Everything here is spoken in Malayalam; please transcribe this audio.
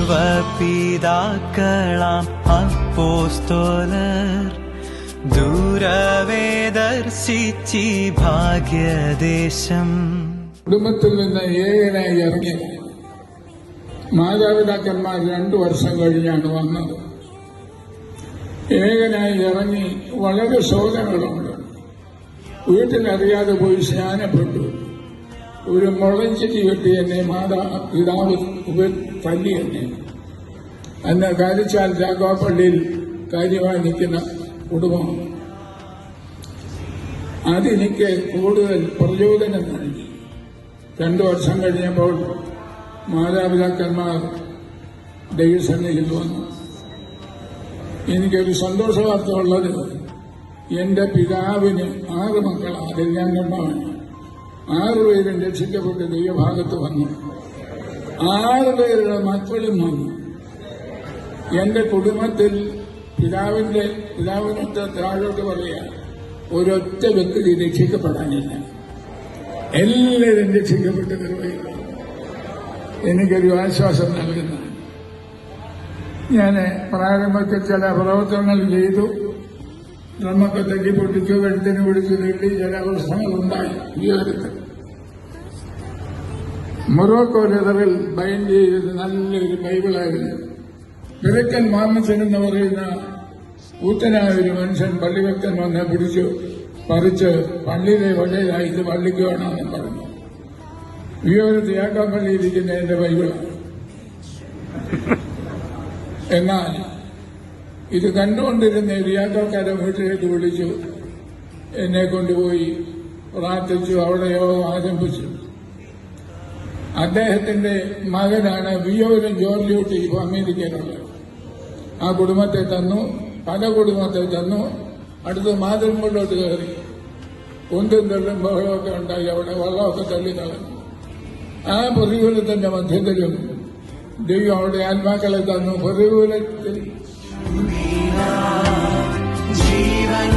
പൂർവപിതാക്കളാം അപ്പോസ്തലർ ദൂരവേ ദർശിച്ചി ഭാഗ്യദേശം. കുടുംബത്തിൽ നിന്ന് ഏകനായി ഇറങ്ങി മാതാപിതാക്കന്മാർ 2 വർഷം കഴിഞ്ഞാണ് വന്നത്. ഏകനായി ഇറങ്ങി വളരെ ശോധനകളുണ്ട്. വീട്ടിലറിയാതെ പോയി സ്നാനപ്പെട്ടു. ഒരു മുളഞ്ചിരി കെട്ടി എന്നെ പിതാവ് തല്ലി എന്നെ. അന്ന് കാരിച്ചാൽ രാഘവപ്പള്ളിയിൽ കാര്യമായി നിൽക്കുന്ന കുടുംബം. അതെനിക്ക് കൂടുതൽ പ്രചോദനം നൽകി. 2 വർഷം കഴിഞ്ഞപ്പോൾ മാതാപിതാക്കന്മാർ ദൈവസന്നിധിയിൽ വന്നു. എനിക്കൊരു സന്തോഷ വാർത്ത ഉള്ളത്, എന്റെ പിതാവിന് 6 മക്കളാണ്. അതിൽ ഞാൻ രണ്ടാണ്. 6 പേരും രക്ഷിക്കപ്പെട്ട് ദൈവഭാഗത്ത് വന്നു. 6 പേരുടെ മക്കളും വന്നു. എന്റെ കുടുംബത്തിൽ പിതാവിനൊത്ത് താഴോട്ട് പറയുക, ഒരൊറ്റ വ്യക്തി രക്ഷിക്കപ്പെടാനില്ല. എല്ലാവരും രക്ഷിക്കപ്പെട്ട് നിർവഹിക്കും. എനിക്കൊരു ആശ്വാസം നൽകുന്നു. ഞാൻ പ്രാരംഭത്തിൽ ചില പ്രവർത്തനങ്ങൾ ചെയ്തു. ഡ്രമ്മൊക്കെ തെറ്റിപ്പൊട്ടിച്ചു, വെളുത്തിന് പിടിച്ചു നീട്ടി. ചില പ്രശ്നങ്ങളുണ്ടായി. ജീവിതത്തിൽ മൊറോക്കോ ലെതറിൽ ബൈൻഡ് ചെയ്തത് നല്ലൊരു ബൈബിളായിരുന്നു. വിറക്കൻ മാമച്ചൻ എന്ന് പറയുന്ന കൂത്തനായ ഒരു മനുഷ്യൻ പള്ളിഭക്തൻ വന്ന് പിടിച്ചു പറിച്ച് പള്ളിയിലെ വഴിയിലായി ഇത് പള്ളിക്ക് വേണമെന്ന് പറഞ്ഞു. വിയോരത്ത് യാക്കാപ്പള്ളിയിരിക്കുന്ന എന്റെ ബൈബിളാണ്. എന്നാൽ ഇത് കണ്ടുകൊണ്ടിരുന്ന യാത്രക്കാരെ വീട്ടിലേക്ക് വിളിച്ചു, എന്നെ കൊണ്ടുപോയി പ്രാർത്ഥിച്ചു. അവിടെ യോഗം ആരംഭിച്ചു. അദ്ദേഹത്തിന്റെ മകനാണ് വിയോരം ജോർജിയൂട്ടി, ഇപ്പൊ അമേരിക്കയിലുള്ളത്. ആ കുടുംബത്തെ തന്നു, പല കുടുംബത്തെ തന്നു. അടുത്ത് മാതൃമുള്ളോട്ട് കയറി കുന്തും തള്ളും ബഹളമൊക്കെ ഉണ്ടായി. അവിടെ വെള്ളമൊക്കെ തള്ളി കളഞ്ഞു. ആ പ്രതികൂലത്തിന്റെ മധ്യത്തിലും ദൈവം അവിടെ ആത്മാക്കളെ തന്നു. പ്രതികൂലത്തിൽ ജീവൻ